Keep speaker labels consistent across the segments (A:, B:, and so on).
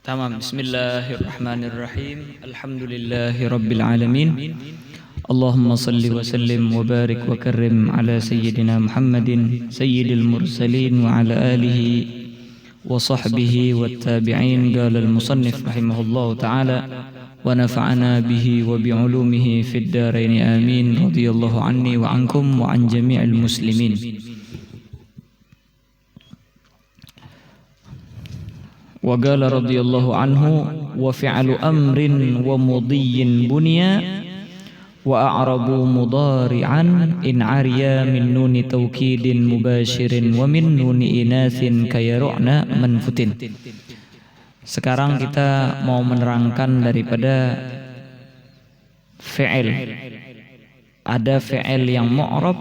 A: Tamam. Bismillahirrahmanirrahim. Alhamdulillahi rabbil alamin. Allahumma salli wa sallim wa barik wa karrim ala sayyidina Muhammadin sayyidil mursalin wa ala alihi wa sahbihi wa tabi'in. Qala al-musannif rahimahullahu ta'ala wa nafa'ana bihi wa bi'ulumihi fid darain amin. Radiyallahu anni wa ankum wa an jami'il muslimin. Wa qala radhiyallahu anhu wa fi'lu amrin wa mudiyyin bunya wa a'rabu mudari'an in ariya min nuni tawkidin mubashirin wa min nuni inathin kayaru'na manfutin. Sekarang kita mau menerangkan daripada fi'il. Ada fi'il yang mu'rab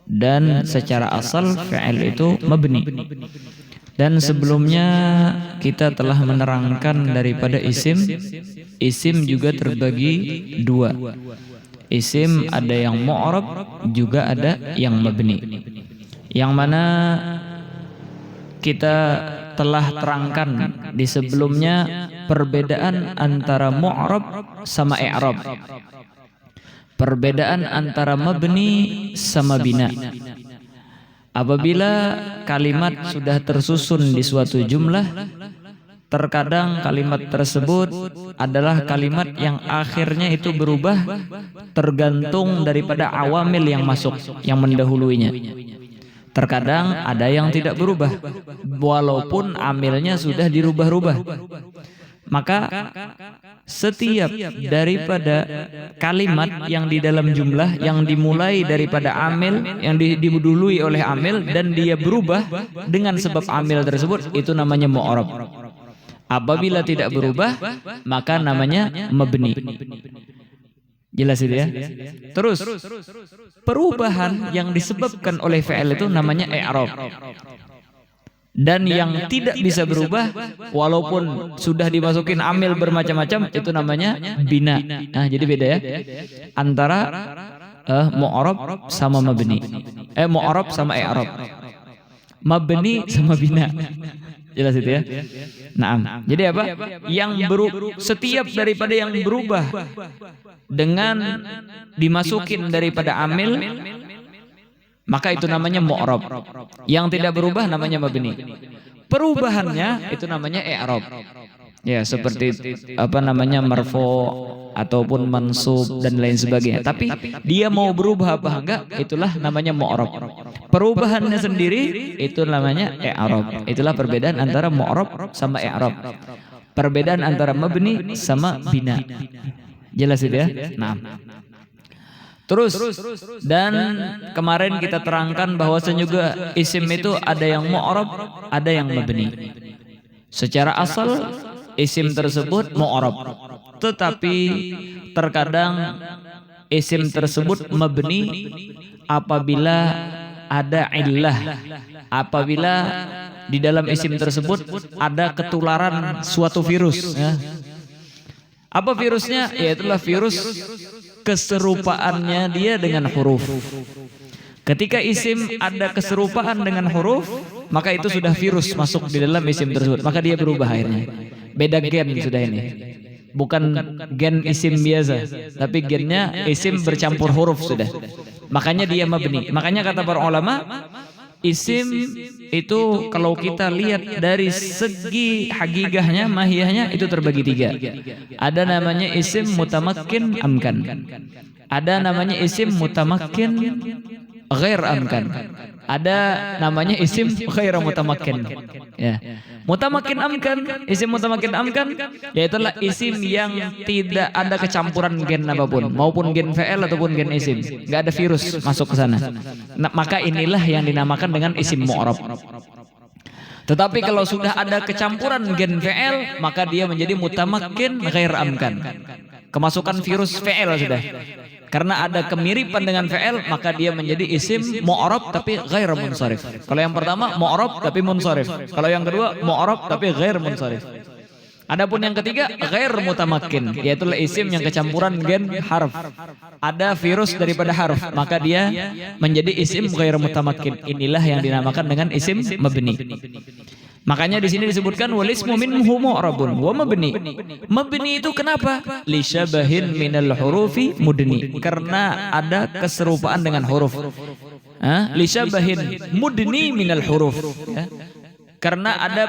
A: dan secara asal fi'il itu mabni. Dan sebelumnya kita telah menerangkan daripada isim. Isim juga terbagi dua. Isim ada yang mu'rab, juga ada yang mabni. Yang mana kita telah terangkan di sebelumnya perbedaan antara mu'rab sama i'rab. Perbedaan antara mabni sama bina. Apabila kalimat sudah tersusun di suatu jumlah, terkadang kalimat tersebut adalah kalimat yang akhirnya itu berubah tergantung daripada awamil yang masuk, yang mendahuluinya. Terkadang ada yang tidak berubah, walaupun amilnya sudah dirubah-rubah. Maka setiap daripada kalimat yang di dalam jumlah yang dimulai daripada amil, yang didahului oleh amil dan dia berubah dengan sebab amil tersebut, itu namanya mu'rab. Apabila tidak berubah maka namanya mabni. Jelas itu ya. Terus perubahan yang disebabkan oleh fi'il itu namanya i'rab. Dan yang tidak bisa berubah walaupun sudah dimasukin amil bermacam-macam, itu namanya bina. Nah, jadi beda ya antara mu'rab sama mabni. Mu'rab sama i'rab. Mabni sama bina. Jelas itu ya. Naam. Jadi apa? Yang setiap daripada yang berubah dengan dimasukin daripada amil, maka itu namanya mu'rab. Yang tidak berubah namanya mabni. Perubahannya itu namanya i'rab. Ya, seperti apa namanya marfu ataupun mansub dan lain sebagainya. Tapi dia mau berubah apa enggak, itulah namanya mu'rab. Perubahannya sendiri itu namanya i'rab. Itulah perbedaan antara mu'rab sama i'rab. Perbedaan antara mabni sama bina. Jelas itu ya? Nah. Terus, dan kemarin kita terangkan bahwasanya juga isim itu ada yang mu'rab, ada yang mabni. Secara asal isim tersebut mu'rab, tetapi terkadang isim tersebut mabni apabila ada illah, apabila di dalam isim tersebut ada ketularan suatu virus ya. Apa virusnya? Yaitulah virus keserupaannya dia dengan huruf. Ketika isim ada keserupaan dengan huruf, maka itu sudah virus masuk di dalam isim tersebut, maka dia berubah akhirnya. Beda gen sudah ini. Bukan gen isim biasa, tapi gennya isim bercampur huruf sudah. Makanya dia mabni. Makanya kata para ulama, isim itu kalau kita lihat dari segi hakikahnya, mahiyahnya, itu terbagi tiga. Ada namanya isim mutamakkin amkan. Ada namanya isim mutamakkin ghair amkan. Ada namanya isim ghair mutamakkin. Ya. Mutamakkin amkan, isim mutamakkin amkan, yaitulah isim yang tidak ada kecampuran gen apapun, maupun gen fi'il ataupun gen isim, nggak ada virus masuk ke sana. Nah, maka inilah yang dinamakan dengan isim mu'rab. Tetapi kalau sudah ada kecampuran gen fi'il, maka dia menjadi mutamakkin ghair amkan. Kemasukan virus fi'il sudah. Karena ada kemiripan dengan fi'il, maka dia menjadi isim mu'rab tapi ghair munsharif. Kalau yang pertama mu'rab tapi munsharif. Kalau yang kedua mu'rab tapi ghair munsharif. Adapun yang ketiga ghair mutamakkin, yaitu isim yang kecampuran gen harf. Ada virus daripada harf, maka dia menjadi isim ghair mutamakkin. Inilah yang dinamakan dengan isim mabni. Makanya di sini disebutkan walismu minhu mu'rabun wa mabni. Mabni itu kenapa? Li syabahin minal hurufi mudni. Karena ada keserupaan dengan huruf. Li syabahin mudni minal huruf. Ya. Karena ada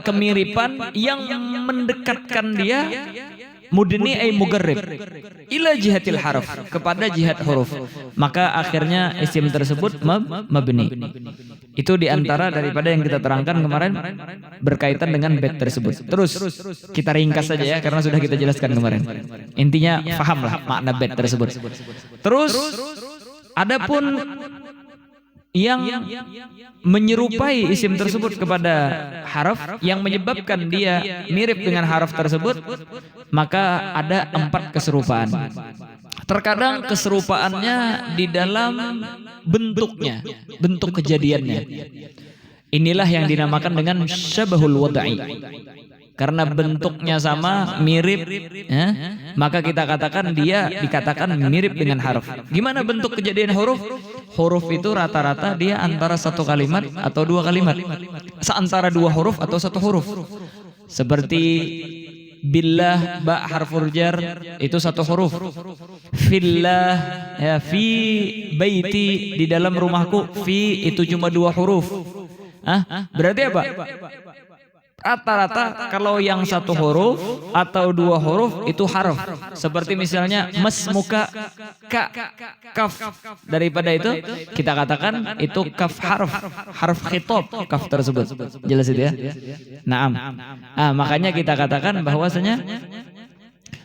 A: kemiripan yang mendekatkan dia mudni ay mugarrib ila jihatil harf, kepada jihad huruf. Maka akhirnya isim tersebut mabni. Itu diantara daripada yang kita terangkan kemarin berkaitan dengan bait tersebut. Terus kita ringkas saja ya, karena sudah kita jelaskan kemarin. Intinya fahamlah makna bait tersebut. Terus adapun yang menyerupai isim tersebut kepada haraf yang menyebabkan dia mirip dengan haraf tersebut, maka ada 4 keserupaan. Terkadang keserupaannya di dalam bentuknya, bentuk kejadiannya. Inilah yang dinamakan dengan syabahul wad'i. Karena bentuknya sama, mirip, ya, maka kita katakan dia dikatakan mirip dengan harf. Gimana bentuk kejadian huruf? Huruf itu rata-rata dia antara 1 kalimat atau 2 kalimat. Seantara 2 huruf atau 1 huruf. Seperti billah, ba harfur jar itu 1 huruf. Fillah, ya, fi baiti, di dalam rumahku, fi itu cuma 2 huruf. Berarti apa? Rata-rata kalau yang 1 huruf atau 2 huruf itu harf. Seperti misalnya masmuka, ka, kaf. Daripada itu kita katakan itu kaf harf khitab, kaf tersebut. Jelas itu ya? Naam. Makanya kita katakan bahwasanya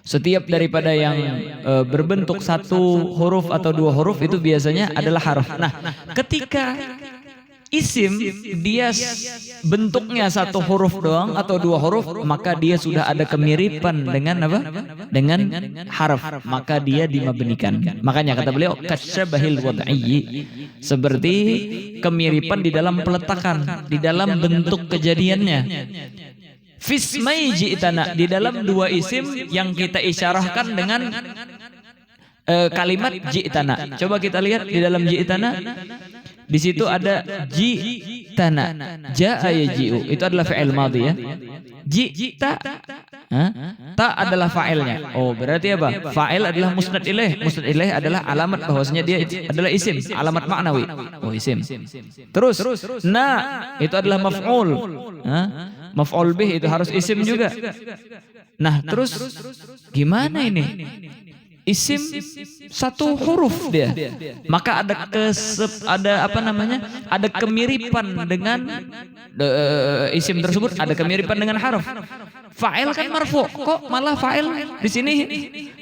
A: setiap daripada yang berbentuk 1 huruf atau 2 huruf itu biasanya adalah harf. Nah, ketika isim dia bentuknya 1 huruf doang atau 2 huruf, maka dia sudah ada kemiripan dengan apa? Dengan harf, maka dia dimabnikan. Makanya kata beliau kasyabahil wad'i, seperti kemiripan di dalam peletakan, di dalam bentuk kejadiannya. Fismai ji'tana, di dalam 2 isim yang kita isyarahkan dengan kalimat ji'tana. Coba kita lihat di dalam ji'tana. Di situ ada ji'tana, ja'a yaji'u, itu adalah fi'il madhi ya. Ji'ta, ta adalah fa'ilnya. Oh, berarti apa? Fa'il adalah musnad ilaih. Musnad ilaih adalah alamat bahwasanya dia adalah isim, alamat maknawi. Oh, isim. Terus na itu adalah maf'ul. Maf'ul bih itu harus isim juga. Nah, terus gimana ini? Isim 1 huruf dia, maka ada apa namanya? Ada kemiripan dengan isim tersebut, ada kemiripan dengan harf. Fa'il kan marfu, kok malah fa'il di sini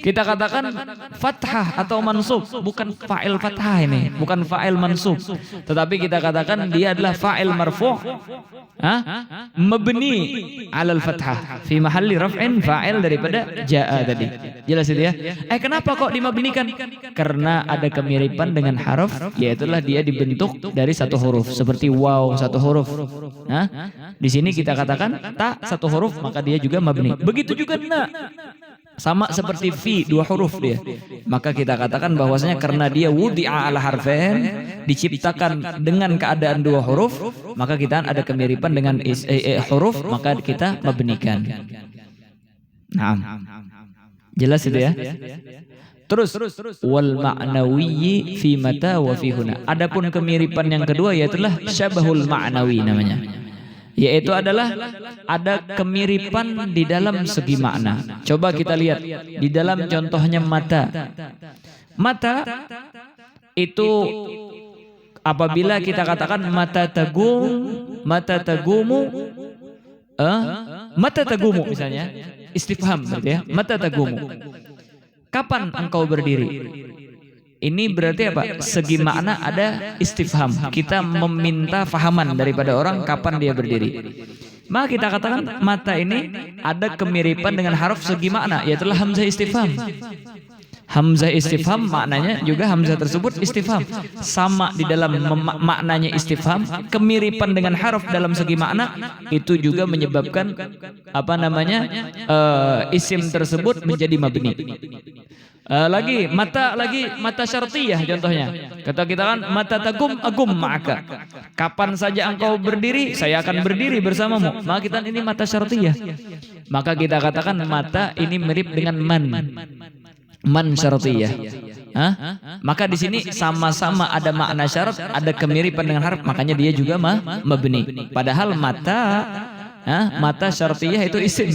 A: kita katakan fathah atau mansub, bukan fa'il fathah ini, bukan fa'il mansub, tetapi kita katakan dia adalah fa'il marfu, mabni 'alal fathah fi mahalli raf'in fa'il daripada ja'a tadi. Jelas itu ya? Kenapa kok dimabnikan? Karena ada kemiripan dengan harf, yaitulah dia dibentuk dari 1 huruf, seperti waw 1 huruf. Di sini kita katakan ta 1 huruf, maka dia juga mabni. Begitu juga na, sama seperti fi 2 huruf dia. Maka kita katakan bahwasanya karena dia wudi'a ala harfain, diciptakan dengan keadaan 2 huruf, maka kita ada kemiripan dengan huruf, maka kita mabnikan. Naam. Jelas itu ya? Terus wal ma'nawiyyi fi mata wa fi huna. Adapun kemiripan yang kedua yaitulah syabahul ma'nawi namanya. Yaitu adalah ada kemiripan di dalam segi makna. Coba kita lihat di dalam contohnya mata. Mata itu apabila kita katakan mata tagumu, mata tagumu misalnya, istifham berarti ya, mata tagumu. Kapan engkau berdiri? Ini berarti apa? Segi makna ada istifham. Kita meminta fahaman daripada orang kapan dia berdiri. Maka kita katakan mata ini ada kemiripan dengan haruf segi makna, yaitu hamzah istifham. Hamzah istifham maknanya juga hamzah tersebut istifham. Sama di dalam maknanya istifham, kemiripan dengan haruf dalam segi makna itu juga menyebabkan apa namanya isim tersebut menjadi mabni. Lagi mata syartiyah contohnya. Kata kita kan mata tagum agum maka. Kapan saja engkau berdiri, saya akan berdiri bersamamu. Maka kita ini mata syartiyah. Maka kita katakan mata ini mirip dengan man syartiyah. Maka di sini sama-sama ada makna syarat, ada kemiripan dengan harf, makanya dia juga mabni. Padahal mata syartiyah itu isim,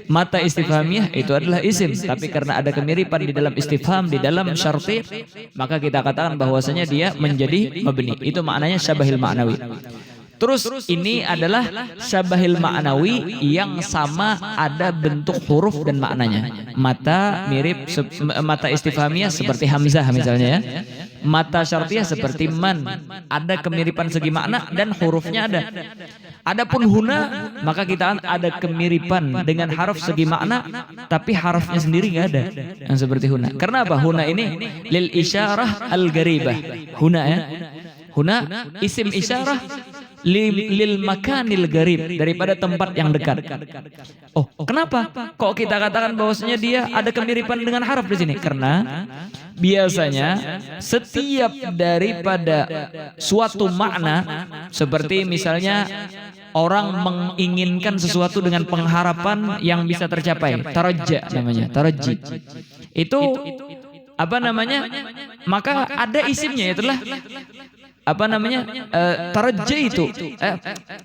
A: mata istifhamiyah itu adalah isim, tapi karena ada kemiripan di dalam istifham, di dalam syarti, maka kita katakan bahwasanya dia menjadi mabni. Itu maknanya syabahil ma'nawi. Terus ini adalah syabahil ma'nawi yang sama ada bentuk huruf dan maknanya. Mata mirip mata istifhamiyah seperti hamzah misalnya ya. Mata syartiyah seperti man, ada kemiripan segi makna dan hurufnya ada. Adapun huna, maka kita ada kemiripan dengan harf segi makna, tapi harfnya sendiri nggak ada yang seperti huna. Karena apa? Huna ini lil isyarah al garibah. Huna ya, huna isim isyarah lil makanil garib, daripada tempat yang dekat. Oh, kenapa? Kok kita katakan bahwasanya dia ada kemiripan dengan harf di sini? Karena biasanya setiap daripada suatu makna, seperti misalnya orang menginginkan sesuatu dengan pengharapan yang bisa tercapai, tarajja namanya, tarajji. Itu apa namanya? Maka ada isimnya, itulah apa namanya, tarajji itu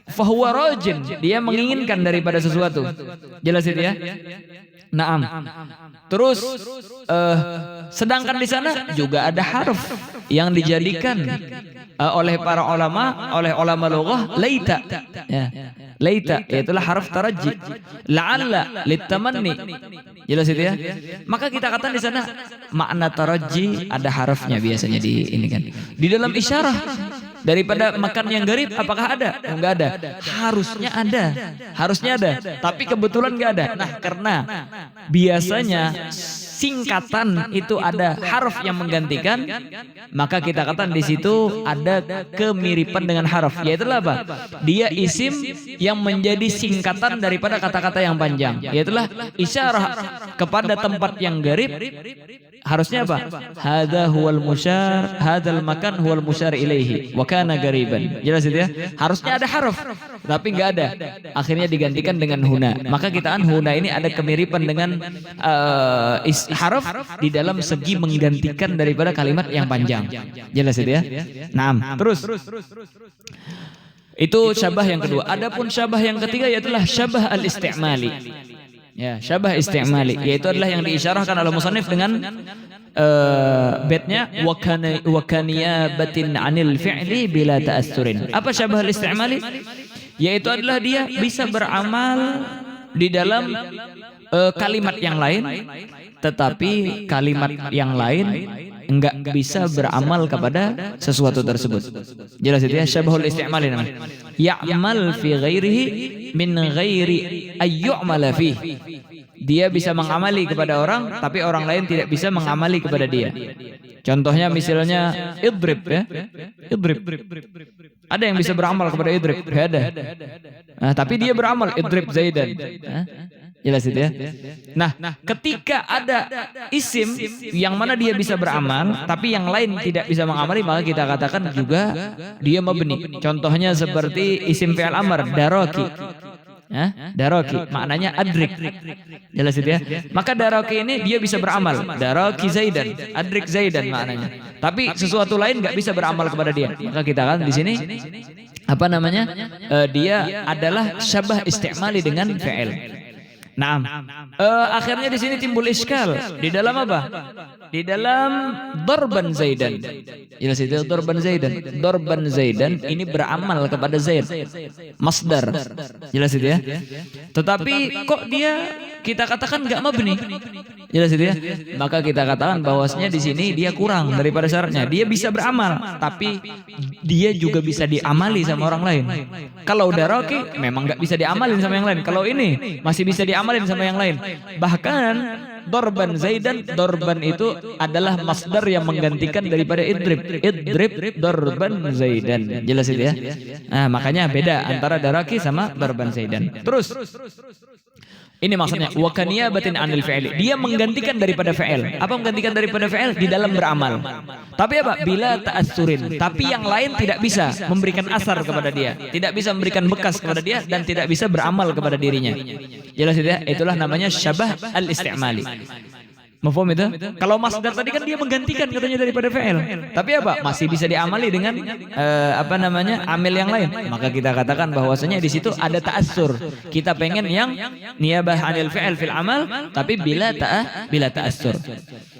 A: fahuwa rajin, dia menginginkan daripada sesuatu. Jelas itu ya. Naam. Terus sedangkan di sana juga ada harf yang dijadikan oleh para ulama, oleh ulama lughah laita. Ya. Laita yaitulah harf tarajji. La'alla litamanni. Jelas itu ya. Maka kita katakan di sana makna tarajji ada harfnya biasanya di ini kan. Di dalam isyarah daripada makan yang garib, apakah ada? Oh, enggak ada. Harusnya ada. Harusnya ada. Tapi kebetulan enggak ada. Nah, karena biasanya singkatan itu ada harf yang menggantikan, maka kita katakan di situ ada kemiripan dengan harf. Yaitu apa? Dia isim yang menjadi singkatan daripada kata-kata yang panjang. Yaitulah isyarah kepada tempat yang garib. Harusnya apa? Hadza huwal musyar, hadzal makan huwal musyar ilaihi wa kana gariban. Jelas itu ya? Harusnya ada harf, tapi enggak ada. Akhirnya digantikan dengan huna. Maka kita huna ini ada kemiripan dengan harf di dalam segi menggantikan daripada kalimat yang panjang. Jelas itu ya? Naam. Terus itu syabah yang kedua. Adapun syabah yang ketiga yaitulah syabah al-isti'mali. Ya, syabah isti'mali, yaitu adalah yang diisyarahkan oleh musannif dengan baitnya wa kaniyabatin 'anil fi'li bila ta'assurin. Apa syabah al-isti'mali? Yaitu adalah dia bisa beramal di dalam kalimat yang lain, tetapi kalimat yang lain enggak bisa beramal kepada sesuatu tersebut. Jelas itu ya, syabahul isti'mali namanya. Ya'mal fi ghairihi min ghairi ayyu'mala fi. Dia bisa mengamali kepada orang, tapi orang lain tidak bisa mengamali kepada dia. Contohnya misalnya idrib ya. Idrib. Ada yang bisa beramal kepada idrib? Enggak ada. Nah, tapi dia beramal idrib Zaidan. Jelas itu ya. Nah, ketika ada isim yang mana dia bisa beramal, tapi yang lain tidak bisa mengamali, maka kita katakan juga dia mabni. Contohnya seperti isim fi'il amr, daraki. Daraki, maknanya adrik. Jelas itu ya. Maka daraki ini dia bisa beramal. Daraki Zaidan, adrik Zaidan maknanya. Tapi sesuatu lain nggak bisa beramal kepada dia. Maka kita kan di sini apa namanya? Dia adalah syabah isti'mali dengan fi'il. Nah, akhirnya di sini timbul iskal di dalam apa? Di dalam darban Zaidan. Jelas itu darban Zaidan. Darban Zaidan ini beramal kepada Zaid. Masdar. Jelas itu ya. Tetapi kok dia kita katakan enggak mabni? Jelas itu ya. Maka kita katakan bahwasanya di sini dia kurang daripada syaratnya. Dia bisa beramal, tapi dia juga bisa diamali sama orang lain. Kalau daraki memang enggak bisa diamalin sama yang lain. Kalau ini masih bisa diamalin sama yang lain. Bahkan Dorban Zaidan, dorban itu adalah masdar yang menggantikan daripada idrib. Idrib dorban Zaidan. Jelas itu ya. Nah, makanya beda antara daraki sama dorban Zaidan. Terus ini maksudnya wakaniyabatin anil fi'li. Dia menggantikan daripada fi'il. Apa menggantikan daripada fi'il? Di dalam beramal. Tapi apa? Bila ta'assurin. Tapi yang lain tidak bisa memberikan asar kepada dia, tidak bisa memberikan bekas kepada dia, dan tidak bisa beramal kepada dirinya. Jelas itu ya? Itulah namanya syabah al-isti'mali. Mafhum itu? Kalau masdar tadi kan dia menggantikan katanya daripada fi'il. Tapi apa? Masih bisa diamali dengan amil yang lain. Maka kita katakan bahwasanya di situ ada ta'assur. Kita pengen yang niyabah anil fi'il fil amal, tapi bila ta'assur.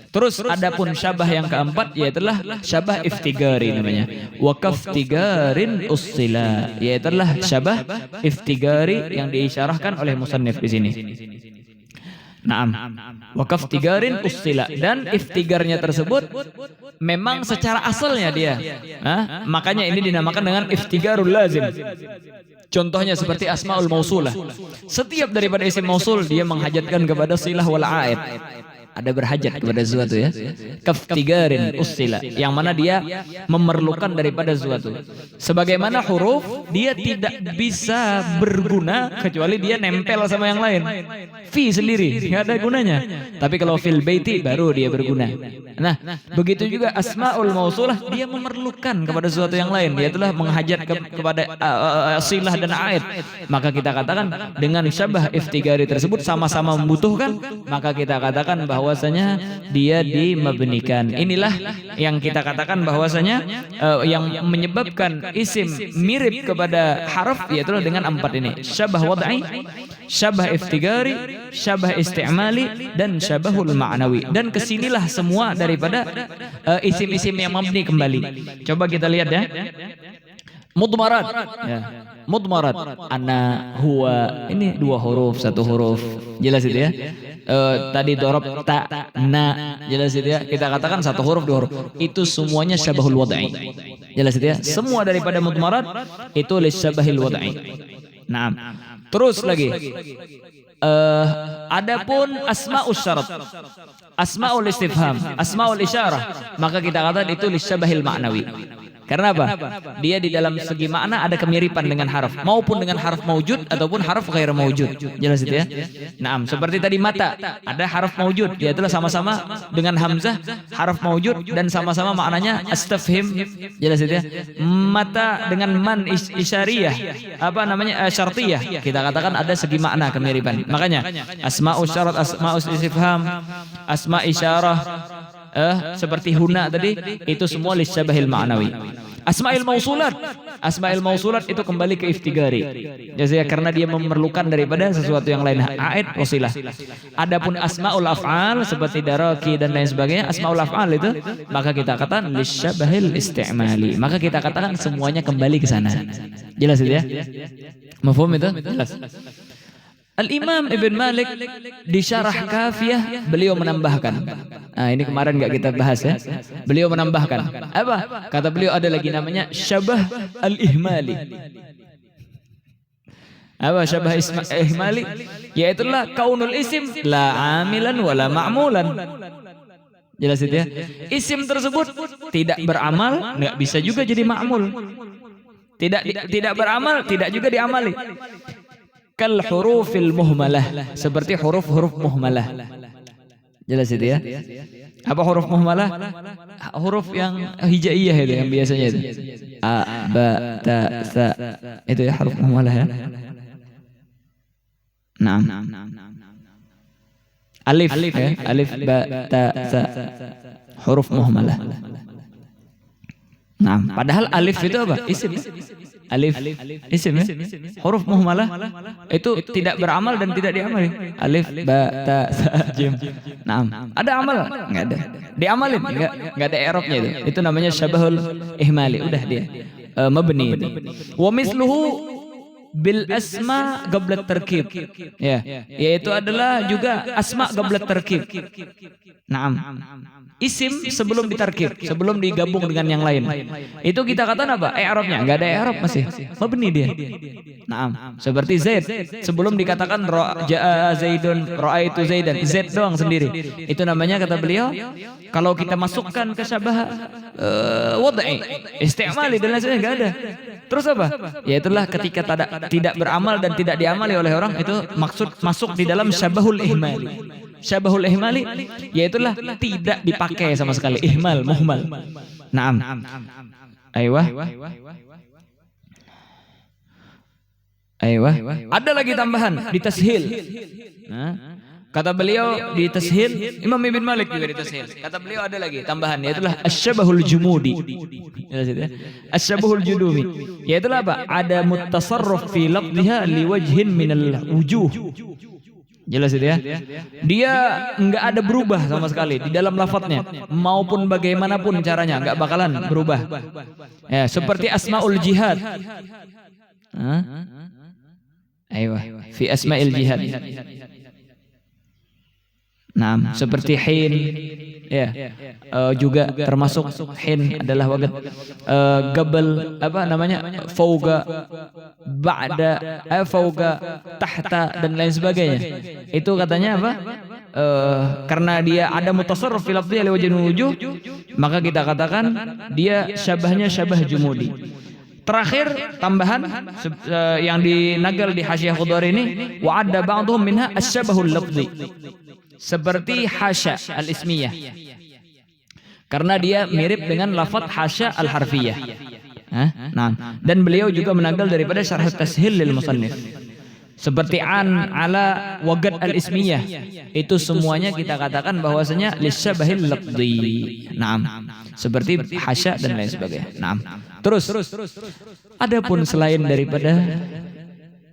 A: Terus adapun syabah yang keempat yaitulah syabah iftigari namanya. Wa kaftigarin ussila, yaitulah syabah iftigari yang diisyarahkan oleh musannif di sini. Naam. Wakaf tigarin ustila, dan iftigarnya tersebut memang secara asalnya dia. Makanya ini dinamakan dengan iftigarul lazim. Contohnya seperti asmaul mausulah. Setiap daripada isim mausul dia menghajatkan kepada silah wal aid. Ada berhajat kepada sesuatu ya. Kaftigarin ustila, yang mana dia memerlukan daripada sesuatu. Sebagaimana huruf dia tidak bisa berguna kecuali dia nempel sama yang lain. Fi sendiri nggak ada gunanya. Tapi kalau fil baiti baru dia berguna. Nah, begitu juga asmaul mausulah, dia memerlukan kepada sesuatu yang lain. Dia telah menghajat kepada silah dan aid. Maka kita katakan dengan syabah iftigari tersebut sama-sama membutuhkan, maka kita katakan bahwasanya dia dimabnikan. Inilah yang kita katakan bahwasanya yang menyebabkan isim mirip kepada harf yaitu dengan empat ini: syabah wad'i, syabah iftigari, syabah isti'mali, dan syabahul ma'nawi. Dan kesinilah semua daripada isim-isim yang mabni kembali. Coba kita lihat ya. Mudmarat ya. Mudmarat, ana, huwa, ini dua huruf, satu huruf. Jelas itu ya. Tadi dorob ta, na, jelas itu ya. Kita katakan satu huruf, dua huruf. Itu semuanya syabahul wad'i. Jelas itu ya. Semua daripada mudmarat itu lisyabahil wad'i. Nah, terus lagi. Adapun asma'ul syarat, asma'ul istifham, asma'ul isyarah, maka kita katakan itu lisyabahil ma'nawi. Karena apa? Dia di dalam segi makna ada kemiripan dengan harf, maupun dengan harf maujud ataupun harf ghair maujud. Jelas itu ya. Naam, seperti tadi mata, ada harf maujud, dia itulah sama-sama dengan hamzah harf maujud dan sama-sama maknanya astafhim. Jelas itu ya. Mata dengan man isyariyah, syartiyah. Kita katakan ada segi makna kemiripan. Makanya asma'us syarat, asma'us istifham, asma' isyarah, seperti huna tadi, itu semua lisyabahil ma'nawi. Asma'il mausulat, asma'il mausulat itu kembali ke iftigari. Jadi karena dia memerlukan daripada sesuatu yang lain, aid wasilah. Adapun asma'ul af'al seperti daraki dan lain sebagainya, asma'ul af'al itu maka kita katakan lisyabahil isti'mali. Maka kita katakan semuanya kembali ke sana. Jelas itu ya? Mafhum itu? Jelas. Al-Imam Ibn Malik di Syarah Kafiyah beliau menambahkan. Nah, ini kemarin nggak kita bahas ya. Beliau menambahkan. Apa? Kata beliau ada lagi namanya syabah al-ihmali. Apa syabah ihmali? Yaitulah kaunul isim la amilan wala ma'mulan. Jelas itu ya. Isim tersebut tidak beramal, nggak bisa juga jadi ma'mul. Tidak beramal, tidak juga diamali. Kal hurufil muhmalah, seperti huruf-huruf muhmalah. Jelas itu ya. Apa huruf muhmalah? Huruf yang hijaiyah itu yang biasanya itu. A, ba, ta, sa. Itu ya huruf muhmalah ya. Naam. Alif ya, alif, ba, ta, sa. Huruf muhmalah. Naam, padahal alif itu apa? Isim. Alif isim ya. Huruf muhmalah itu tidak beramal dan tidak diamali. Alif, ba, ta, sa, jim. Naam. Ada amal? Enggak ada. Diamalin? Enggak ada i'rabnya itu. Itu namanya syabahul ihmali. Udah dia mabni itu. Wa misluhu bil asma qabla tarkib. Ya, yaitu adalah juga asma qabla tarkib. Naam. Isim sebelum ditarkib, sebelum digabung dengan yang lain. Itu kita katakan apa? I'rabnya enggak ada i'rab masih. Mabni dia. Naam. Seperti Zaid sebelum dikatakan jaa Zaidun, ra'aitu Zaidan, Zaid doang sendiri. Itu namanya kata beliau kalau kita masukkan ke syabah wad'i, istimali dan lain sebagainya enggak ada. Terus apa? Ya itulah ketika tidak beramal dan tidak diamali oleh orang itu maksud masuk di dalam syabahul ihmali. Syabahul ihmali yaitulah tidak dipakai sama sekali, ihmal, muhmal. Naam. Aiyah. Ada lagi tambahan di tashil. Kata beliau di tashil, Imam Ibn Malik juga di tashil. Kata beliau ada lagi tambahan, yaitulah asyabahul jumudi. Asyabahul judumi. Yaitulah apa? Ada mutasarruf fi lafdhiha liwajhin minal wujuh. Jelas itu ya. Dia enggak ada berubah sama sekali di dalam lafadznya maupun bagaimanapun caranya enggak bakalan berubah. Ya, seperti asmaul jihad. Fi asmail jihad. Nah, seperti hin, ya, juga termasuk hin adalah wagat, gabal, apa namanya, fauga, ba'da, fauga, tahta dan lain sebagainya. Itu katanya apa? Karena dia ada mutasarrif fil lafdhi li wajhin wujuh, maka kita katakan dia syabahnya syabah jumudi. Terakhir tambahan yang dinagal di Hasyiah Khudari ini, wa adda ba'dhum minha asyabahul lafdhi. Seperti hasya al-ismiyah. Karena dia mirip dengan lafaz hasya al-harfiyah. Nah, dan beliau juga menanggal daripada syarh tashil lil musannif. Seperti an, ala, wagad al-ismiyah. Itu semuanya kita katakan bahwasanya lisyabahil lafdhi. Naam. Seperti hasya dan lain sebagainya. Naam. Terus adapun selain daripada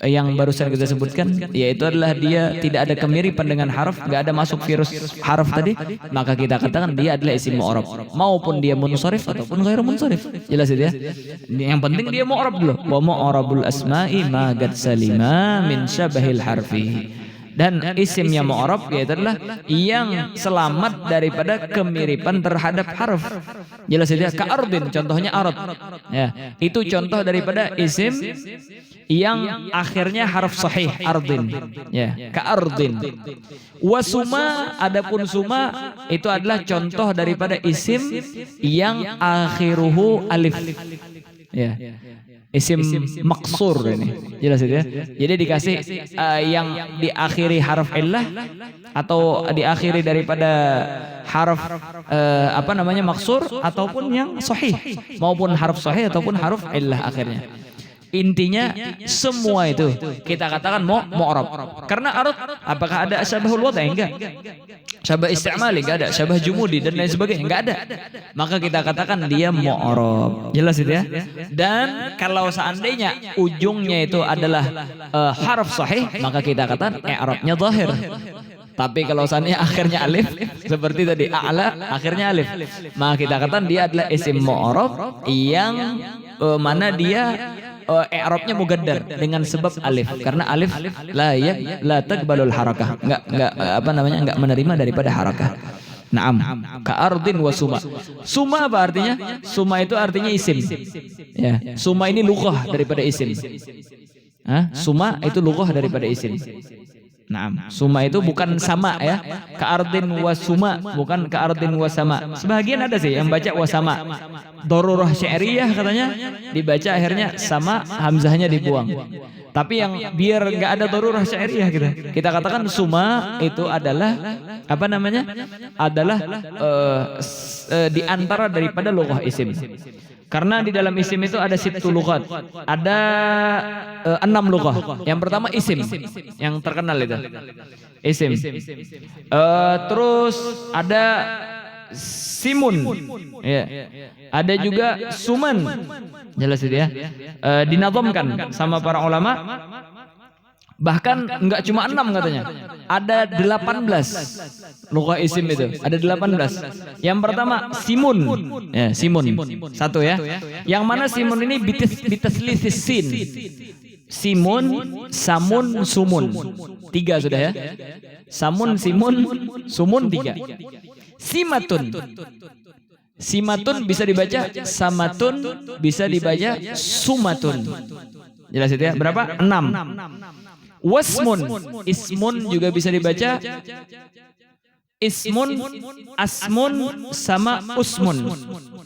A: yang barusan kita sebutkan, yaitu adalah dia tidak ada kemiripan dengan harf, nggak ada masuk virus harf tadi, maka kita katakan dia adalah isim mu'rab, maupun dia munsharif ataupun ghairu munsharif. Jelas itu ya. Yang penting dia mu'rab dulu. Wa mu'rabul asma'i ma qad salima min syabahil harfi. Dan isimnya mu'rab yaitu adalah yang selamat daripada kemiripan terhadap harf. Jelas itu ya. Ka ardin, contohnya arad. Ya, itu contoh daripada isim yang akhirnya harf sahih, ardin, ya, ka ardin. Wasuma, adapun suma itu adalah contoh daripada isim yang akhiruhu alif, ya, isim maksur ini. Jelas itu ya. Jadi dikasih yang diakhiri harf illah atau diakhiri daripada harf apa namanya maksur ataupun yang sahih, maupun harf sahih ataupun harf illah akhirnya. Intinya semua itu kita katakan mu'rab. Karena arad apakah ada syabahul wad'i? Enggak. Syabah istimali enggak ada, syabah jumudi dan lain sebagainya enggak ada. Maka kita katakan dia mu'rab. Jelas itu ya. Dan kalau seandainya ujungnya itu adalah harf sahih, maka kita katakan i'rabnya zahir. Tapi kalau seandainya akhirnya alif, seperti tadi a'la akhirnya alif, maka kita katakan dia adalah isim mu'rab yang mana dia i'rabnya mugaddar dengan sebab alif, karena alif la taqbalul harakah, enggak apa namanya, enggak menerima daripada harakah. Naam, ka ardin wa suma. Suma apa artinya? Suma itu artinya isim. Ya, suma ini lughah daripada isim. Suma itu lughah daripada isim. Naam, suma itu bukan sama ya. Ka ardin wa suma, bukan ka ardin wa sama. Sebagian ada sih yang baca wa sama. Darurah syairiyah katanya dibaca akhirnya sama, hamzahnya dibuang. Tapi yang biar enggak ada darurah syairiyah kita katakan suma itu adalah apa namanya? Adalah di antara daripada lughah isim. Karena di dalam isim itu ada sittu lughat, ada 6 lughah. Yang pertama isim, yang terkenal itu isim. Terus ada simun, ya. Ada juga suman, jelas itu ya. Dinazamkan sama para ulama. Bahkan enggak cuma 6 katanya, ada 18 lughah isim itu, ada 18. Yang pertama simun, ya, simun satu ya. Yang mana simun ini bitaslisis sin. simun, samun, sumun. 3 sudah ya. Samun, simun, sumun 3. Simatun. Simatun bisa dibaca samatun, bisa dibaca sumatun. Jelas itu ya? Berapa? 6. Wasmun. Ismun juga bisa dibaca ismun, asmun, sama usmun.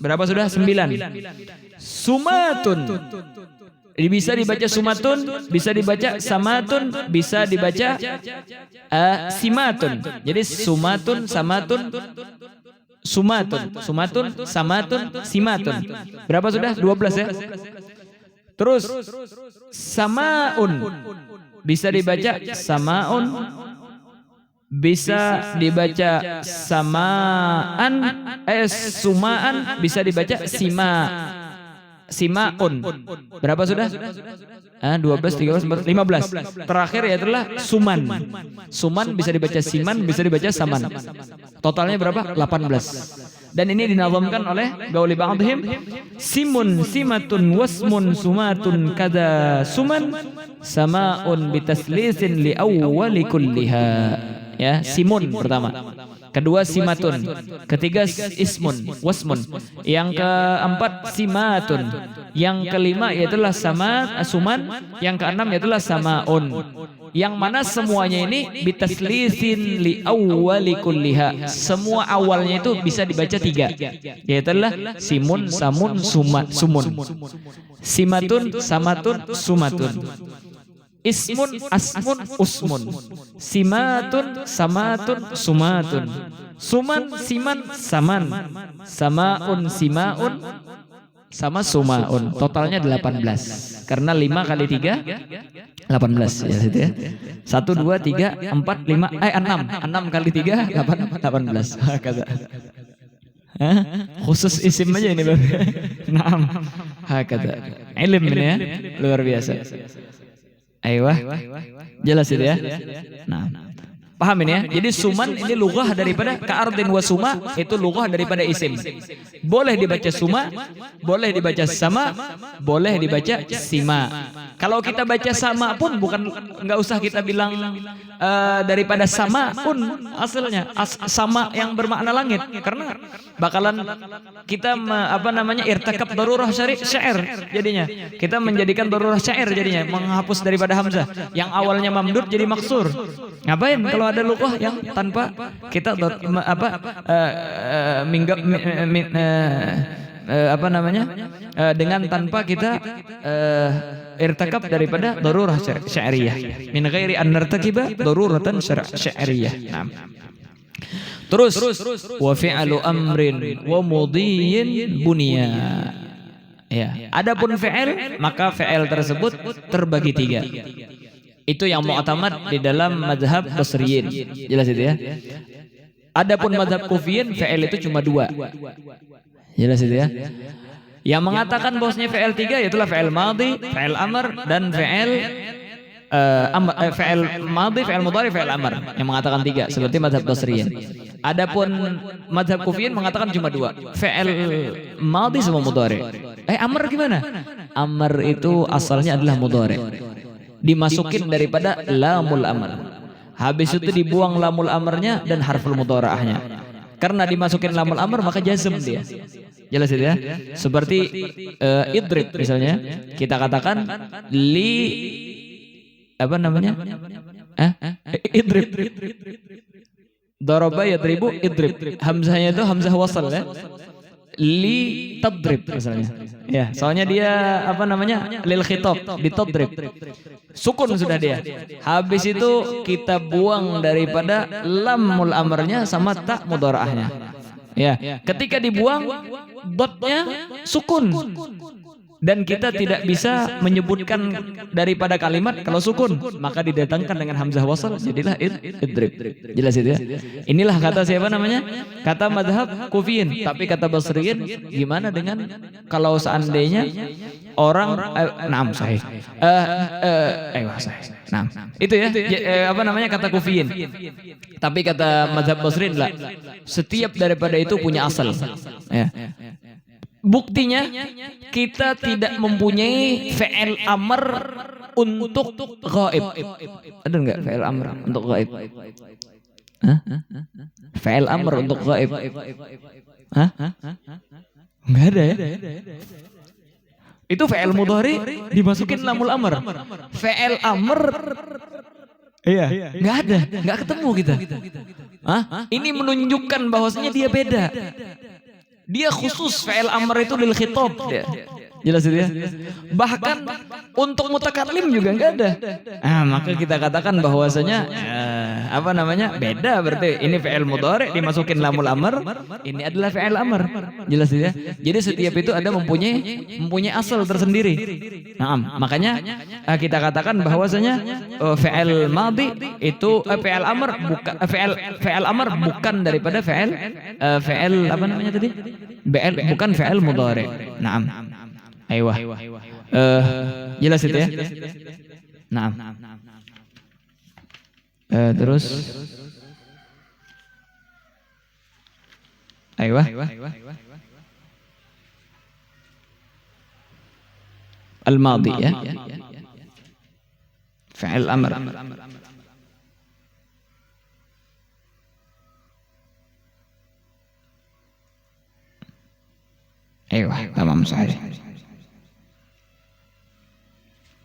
A: Berapa sudah? 9. Sumatun. Bisa dibaca sumatun, bisa dibaca samatun, bisa dibaca simatun. Jadi sumatun, samatun, sumatun, sumatun, samatun, simatun. Berapa sudah? 12 ya. Terus samaun. Bisa dibaca samaun, bisa dibaca samaan, sumaan, bisa dibaca simaun. Berapa sudah? 12, 13, 15. Terakhir ya adalah suman. Suman bisa dibaca siman, bisa dibaca saman. Totalnya berapa? 18. Dan ini dinazamkan oleh gauli ba'dhim. Simun, simatun, wasmun, sumatun, kada suman, samaun bitaslisin li awwali kulliha. Ya, simun pertama. Kedua simatun, ketiga ismun, wasmun, yang keempat simatun, yang kelima yaitulah suman, yang keenam yaitulah samaun. Yang mana semuanya ini bitaslisin li awwali kulliha. Semua awalnya itu bisa dibaca 3, yaitulah simun, samun, sumun. Simatun, samatun, sumatun. Ismun, asmun, usmun. Simatun, samatun, sumatun. Suman, siman, saman. Samaun, simaun, sama sumaun. Totalnya 18. Karena 5 kali 3 18 ya situ ya. 1 2 3 4 5 6 kali 3 18. Kata. Khusus isim aja ini baru. 6. Hakata. Ilm ini ya. Luar biasa. Ayo, jelas itu ya. Nah, paham ini ya. Jadi suman ini lughah daripada ka'ardin wa suma, itu lughah daripada isim. Boleh dibaca suma, boleh dibaca sama, boleh dibaca sima. Kalau kita baca sama pun bukan, nggak usah kita bilang daripada sama pun asalnya sama yang bermakna langit, karena bakalan kita irtakab darurah syair jadinya. Kita menjadikan darurah syair jadinya, menghapus daripada hamzah yang awalnya mamdud jadi maksur. Ngapain kalau ada lughah yang tanpa kita dengan tanpa kita irtakab daripada darurah sya'riyah min ghairi an nartakiba daruratan sya'riyah. Nah. Terus wa fi'lu amrin wa mudhiyin bunya. Ya, adapun fi'il maka fi'il tersebut terbagi 3. Itu yang mu'tamad di dalam mazhab Basriyin. Jelas itu ya. Adapun mazhab Kufiyin fi'il itu cuma 2. Jelas itu ya. Yang mengatakan bahwasanya fi'il 3 yaitulah fi'il madhi, fi'il amr, dan fi'il madhi, fi'il mudhari, fi'il amr. Yang mengatakan 3 seperti mazhab Basriyin. Adapun mazhab Kufiyin mengatakan cuma 2, fi'il madhi sama mudhari. Amr gimana? Amr itu asalnya adalah mudhari. Dimasukin daripada lamul amr. Habis itu dibuang lamul amrnya dan harful mudhara'ahnya. Karena dimasukin lamul amr maka jazm dia. Jelas itu ya. Seperti idrib misalnya, kita katakan idrib. Daraba yadribu idrib. Hamzahnya itu hamzah wasal ya. Li tadrib misalnya. Ya, soalnya dia lil khitab, ditadrib. Sukun sudah dia. Habis itu kita buang daripada lamul amrnya sama ta mudhara'ahnya. Ya, ketika dibuang dotnya sukun. Dan kita tidak bisa menyebutkan daripada kalimat kalau sukun, maka didatangkan dengan hamzah wasal, jadilah idrib. Jelas itu ya. Inilah kata siapa namanya? Kata mazhab Kufiyin. Tapi kata Basriyin, gimana dengan kalau seandainya orang sahih. Nah, itu ya. Kata Kufiyin. Tapi kata mazhab Basriyin lah, setiap daripada itu punya asal. Ya. Buktinya kita tidak mempunyai fi'il amr untuk ghaib. Ada enggak fi'il amr untuk ghaib? Hah? Fi'il amr untuk ghaib. Hah? Enggak ada ya? Itu fi'il mudhari dimasukin lamul amr. Fi'il amr iya, enggak ada, enggak ketemu kita. Hah? Ini menunjukkan bahwasanya dia beda. Dia khusus fi'il amr itu lil khitab dia. Jelas itu ya. Bahkan untuk mutakallim juga enggak ada. Maka kita katakan bahwasanya apa namanya? Beda berarti. Ini fi'il mudhari dimasukin lamul amr, ini adalah fi'il amr. Jelas itu ya. Jadi setiap itu ada mempunyai asal tersendiri. Makanya kita katakan bahwasanya fi'il madhi itu fi'il amr bukan fi'il amr bukan daripada fi'il apa namanya tadi? Bukan fi'il mudhari. Naam. Aiyah. Jelas itu ya? Naam. Terus aiyah. Al-madhi ya. Fi'il amr. Aiyah, tamam sahih.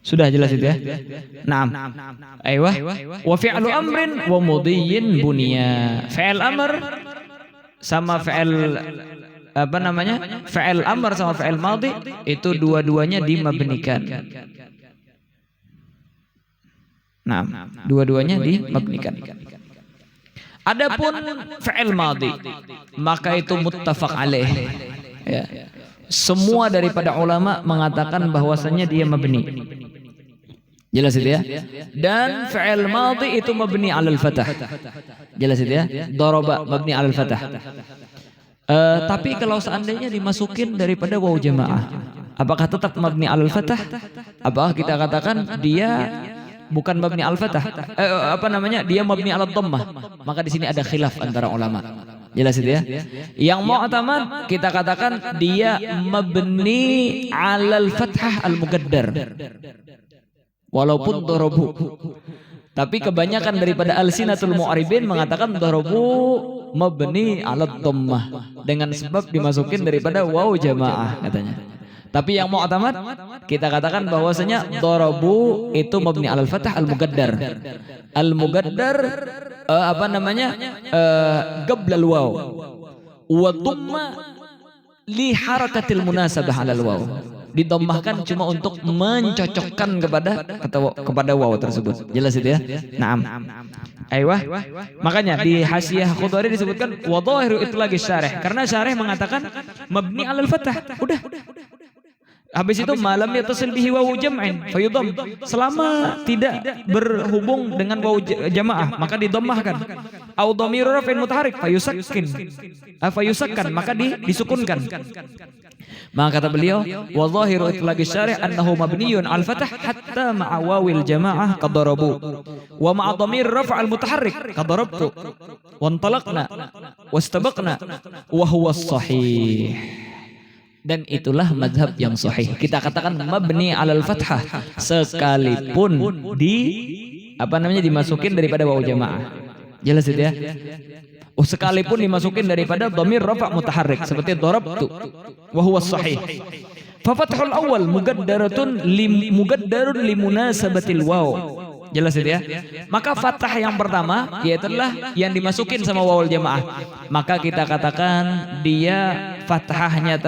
A: Sudah jelas itu ya? Naam. Aiyah. Wa fi'lu amrin wa mudhiyyin bunya. Fi'il amr sama fi'il apa namanya? Fi'il amr sama fi'il madhi itu dua-duanya dimabnikan. Naam, dua-duanya dimabnikan. Adapun fi'il madhi maka itu muttafaq alaih. Ya. Semua daripada ulama mengatakan bahwasanya dia mabni. Jelas itu ya? Dan fi'il madhi itu mabni 'alal fathah. Jelas itu ya? Daraba mabni 'alal fathah. Tapi kalau seandainya dimasukin daripada waw jamaah, apakah tetap mabni 'alal fathah? Apakah kita katakan dia bukan mabni 'alal fathah? Apa namanya? Dia mabni 'alad dhammah. Maka di sini ada khilaf antara ulama. Jelas itu ya? Yang mu'tamad kita katakan dia mabni 'alal fathah al-muqaddar. Walaupun darabu. Tapi kebanyakan daripada al-sinatul mu'aribin mengatakan darabu mabni 'alad dhammah dengan sebab dimasukin daripada waw jamaah katanya. Tapi yang mu'tamad kita katakan bahwasanya darabu itu mabni 'alal fathah al-muqaddar. Al-muqaddar apa namanya? Qablal waw. Wa dhamma li harakatil munasabah 'alal waw. Didommahkan cuma untuk mencocokkan kepada waw tersebut. Jelas itu ya? Naam. Aiyah. Makanya di Hasyiah Khudari disebutkan wa dhahiru itlaqi syarih karena syarih mengatakan mabni 'alal fathah. Udah. Habis itu malam yatasil bihi wawu jam'in fayudham. Selama tidak berhubung dengan wawu jamaah maka didommahkan. Au dhamiru raf'in mutaharrik fayusakkin. Fayusakkan maka disukunkan. Maka kata beliau wa dhahiru itlaqi syari' annahu mabniyun 'al fathah hatta ma'a wawil jamaah qadarabu wa ma'a dhamir raf' al mutaharrik qadarabtu wa antalaqna wastabaqna wa huwa as-sahih. Dan itulah mazhab yang sahih. Kita katakan mabni 'alal fathah sekalipun dimasukin daripada wawu jamaah. Jelas itu ya? Sekalipun dimasukin daripada dhamir rafa' mutaharrik seperti darabtu wa huwa sahih. Fa fathul awal mugaddarun limunasabatil waw. Jelas itu ya? Maka fathah yang pertama yaitu yang dimasukin sama wawul jamaah. Maka kita katakan dia fathahnya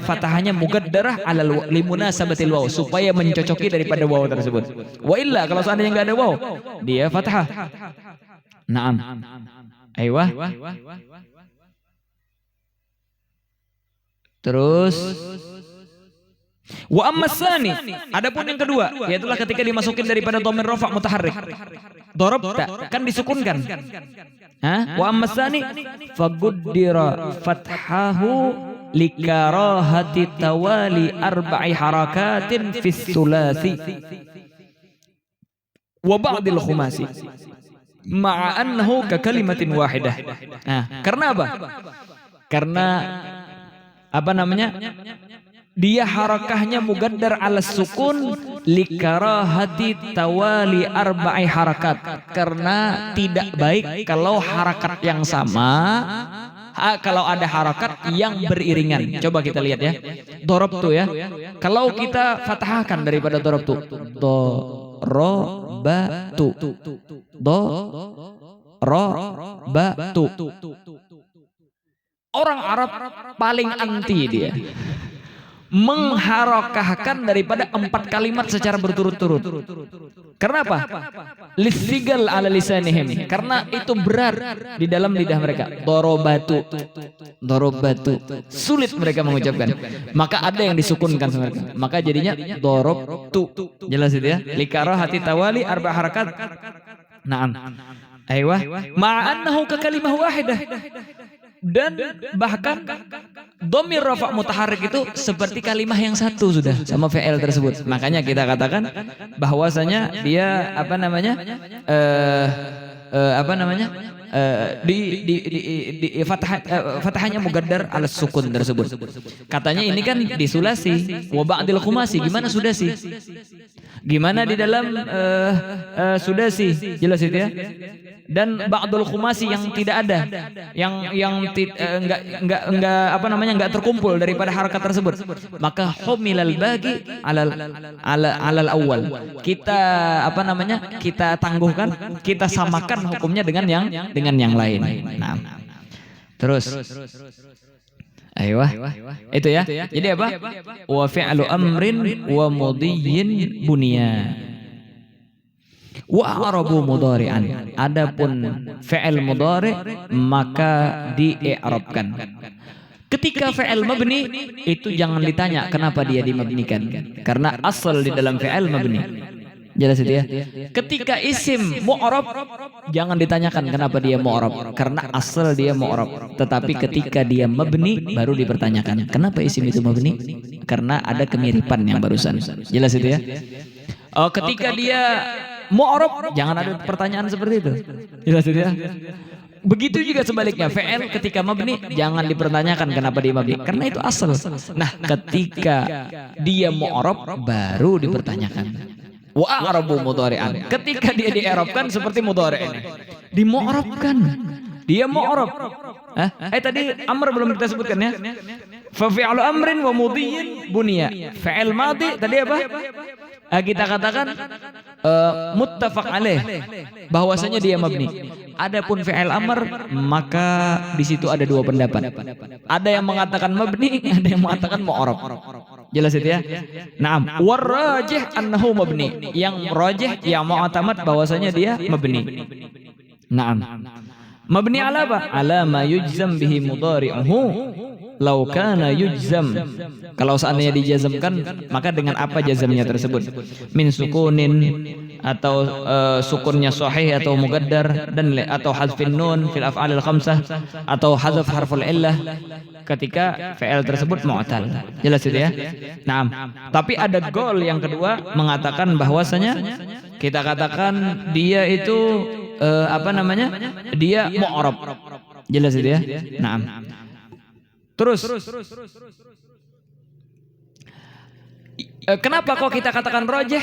A: fathahnya mugaddarah alal limunasabatil waw supaya mencocoki daripada waw tersebut. Wa illa kalau seandainya enggak ada waw, dia fathah. Naam. Aiyah. Terus wa amma tsani, adapun yang kedua yaitu ketika dimasukin daripada dhamir rafa' mutaharrik. Darabta kan disukunkan. Wa amma tsani faguddira fathahu likarahati tawali arba'i harakatin fis sulasi wa ba'dil khumasi ma'a annahu ka kalimatin wahidah. Karena apa? Karena dia harakahnya mugaddar ala sukun likarahati tawali arba'i harakat, karena tidak baik kalau harakat yang sama, kalau ada harakat yang beriringan. Coba kita lihat ya. Dorobtu ya. Kalau kita fathahkan daripada dorobtu, dorobatu, dorobatu. Orang Arab paling anti dia mengharokahkan daripada 4 kalimat secara berturut-turut. Kenapa? Lisigal ala lisanihim, karena itu berat di dalam lidah mereka. Dorobatu, dorobatu, sulit mereka mengucapkan. Maka ada yang disukunkan sama mereka. Maka jadinya dorobtu. Jelas itu ya. Likarahati tawali arba harakat. Naam. Aiyah. Ma'annahu ka kalimah wahidah. Dan bahkan dhamir rafa mutaharrik itu seperti kalimah yang satu sudah sama fi'il tersebut. Makanya kita katakan bahwasanya dia fathahnya mugaddar ala sukun tersebut. Katanya ini kan di sulasi wa ba'dil khumasi. Gimana sudasi? Gimana di dalam sudasi? Jelas itu ya. Dan ba'dul khumasi yang tidak ada, yang enggak terkumpul daripada harakat tersebut, maka humilal bagi alal awal, kita kita tangguhkan, kita samakan hukumnya dengan yang lain. Nah, terus aiyah, itu ya. Jadi apa? Wa fi'lu amrin wa mudiyyin bunya. Wa arabu mudhari'an. Adapun fi'il mudhari maka di-i'rabkan. Ketika fi'il mabni itu jangan ditanya kenapa dia dimabnikan, karena asal di dalam fi'il mabni. Jelas itu ya. Ketika isim mu'rab jangan ditanyakan kenapa dia mu'rab, karena asal dia mu'rab. Tetapi ketika dia mabni baru dipertanyakan kenapa isim itu mabni, karena ada kemiripan yang barusan. Jelas itu ya. Ketika dia mu'rab jangan ada pertanyaan seperti itu. Jelas itu ya. Begitu juga sebaliknya, fi'il ketika mabni jangan dipertanyakan kenapa dia mabni, karena itu asal. Nah, ketika dia mu'rab baru dipertanyakan. Wa arabu mudhari'an. Ketika dia di-i'rabkan seperti mudhari' ini. Dimu'rabkan. Dia mu'rab. Tadi amr belum kita sebutkan ya. Fa fi'lu amrin wa mudhiyyin bunya. Fi'il madhi tadi apa? Kita katakan muttafaq alaih, bahwasanya dia mabni. Adapun fi'il amr maka di situ ada dua pendapat. Ada yang mengatakan mabni, ada yang mengatakan mu'rab. Jelas itu ya. Naam, warrajih annahu mabni. Yang rajih, yang mu'tamad bahwasanya dia mabni. Naam. Mabni ala apa? Ala ma yujzam bihi mudhari'uhu law kana yujzam. Kalau seandainya dijazamkan, maka dengan apa jazamnya tersebut? Min sukunin, atau sukunnya sahih atau mugaddar, dan atau hadfin nun fil af'alil khamsah, atau hadzaf harful illah ketika fi'il tersebut mu'tal. Jelas itu ya. Naam. Tapi ada gol yang kedua mengatakan bahwasanya kita katakan dia itu dia mu'rab. Jelas itu ya. Naam. Terus kenapa kok kita katakan rajih?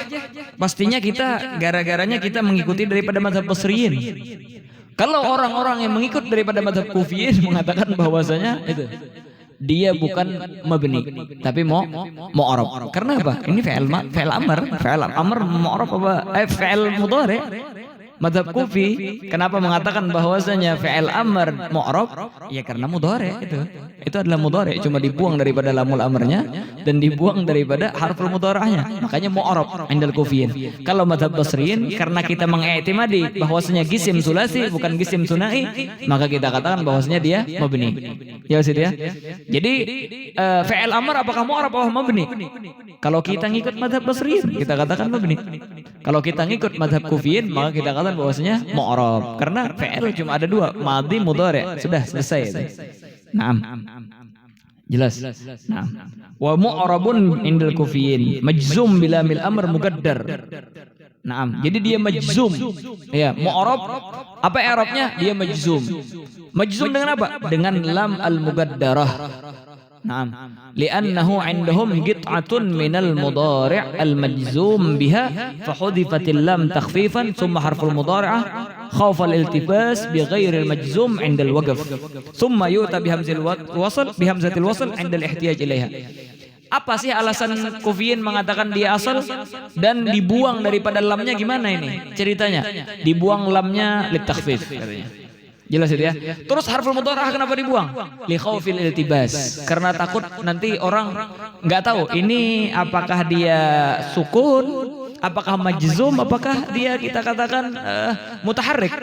A: Pastinya kita gara-garanya kita mengikuti daripada mazhab Basriyin. Kalau orang-orang yang mengikut daripada mazhab Kufiyin mengatakan bahwasanya itu dia bukan mabni tapi mu'rab. Karena apa? Ini fi'il amr mu'rab apa? Fi'il mudhari. Mazhab Kufi kenapa mengatakan bahwasanya fi'il amr mu'rab? Ya karena mudhari itu. Itu adalah mudhari, cuma dibuang daripada lamul amrnya dan dibuang daripada harful mudhara'nya. Makanya mu'rab indal Kufiyin. Kalau mazhab Basriyin karena kita mengiktimadi bahwasanya gisim sulasi bukan gisim sunai, maka kita katakan bahwasanya dia mabni. Ya Ustaz ya. Jadi fi'il amr apakah mu'rab atau mabni? Kalau kita ngikut mazhab Basriyin kita katakan mabni. Kalau kita ngikut mazhab Kufiyin maka kita katakan bahwasanya mu'rab. Karena fi'il cuma ada dua, madhi mudhari. Sudah selesai. Naam. Jelas. Naam. Wa mu'rabun indal Kufiyin majzum bila mil amr mugaddar. Naam. Jadi dia majzum. Ya, mu'rab apa i'rabnya? Dia majzum. Majzum dengan apa? Dengan lam al mugaddarah. Naam. Li'annahu 'indahum qit'atun minal mudhari' al-majzum biha fa hudifatil lam takhfifan thumma harful mudhari'ah khawfa al-iltibas bi ghairi al-majzum 'inda al-waqf thumma yu'ta bi hamzil wasl bi hamzatil wasl 'inda al-ihtiyaj ilaiha. Apa sih alasan Kufiyin mengatakan dia asal dan dibuang daripada lamnya, gimana ini ceritanya? Dibuang lamnya litakhfif katanya. Jelas itu ya. Terus harful mudhara'ah kenapa dibuang? Li khaufil iltibas. Karena takut nanti orang nggak tahu ini apakah dia sukun, apakah majzum, apakah dia kita katakan mutaharrik.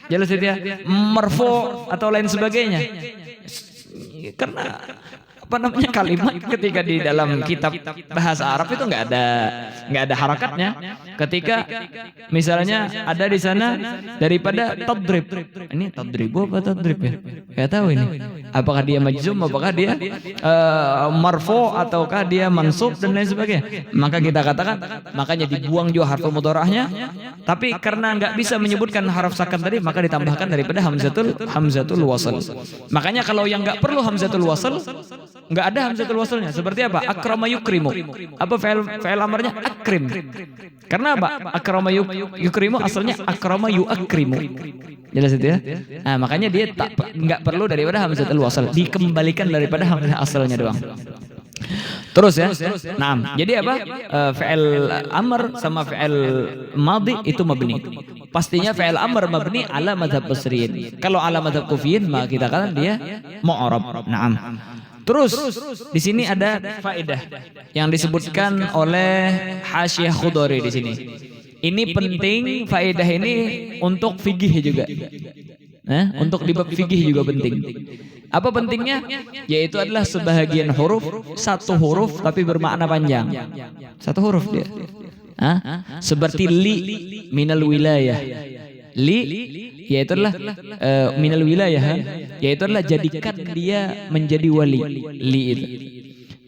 A: Jelas itu ya. Marfu atau lain sebagainya. Karena apa namanya kalimat ketika di dalam kitab bahasa Arab itu nggak ada harakatnya. Ketika misalnya ada di sana daripada tadrib, ini tadribu apa tadrib ya? Nggak tahu ini. Apakah dia majzum, apakah dia marfu ataukah dia mansub dan lain sebagainya. Maka kita katakan makanya dibuang juga harfu mudhara'ahnya. Tapi karena nggak bisa menyebutkan haraf sakan tadi, maka ditambahkan daripada hamzatul wasl. Makanya kalau yang nggak perlu hamzatul wasl, nggak ada hamzatul waslnya. Seperti apa? Akrama yukrimu. Apa fi'il amarnya? Akrim. Karena apa? Akrama yukrimu asalnya akrama yuakrimu. Jelas itu ya? Nah, makanya dia nggak perlu daripada hamzatul wasl, dikembalikan daripada hamzah asalnya doang. Terus ya. Nah, jadi apa? Fi'il amr sama fi'il madhi itu mabni. Pastinya fi'il amr mabni ala mazhab basriyin. Kalau ala mazhab kufiyin maka kita katakan dia mu'rab. Naam. Terus di sini ada faedah yang disebutkan oleh Hasyiyah Khudari di sini. Ini penting, faedah ini untuk fikih juga. Untuk di bab fikih juga penting. Apa pentingnya? Yaitu adalah sebahagian huruf, satu huruf tapi bermakna panjang. Satu huruf dia. Seperti li minal wilayah. Li yaitu adalah minal wilayah, yaitu adalah jadikan dia menjadi wali. Li itu.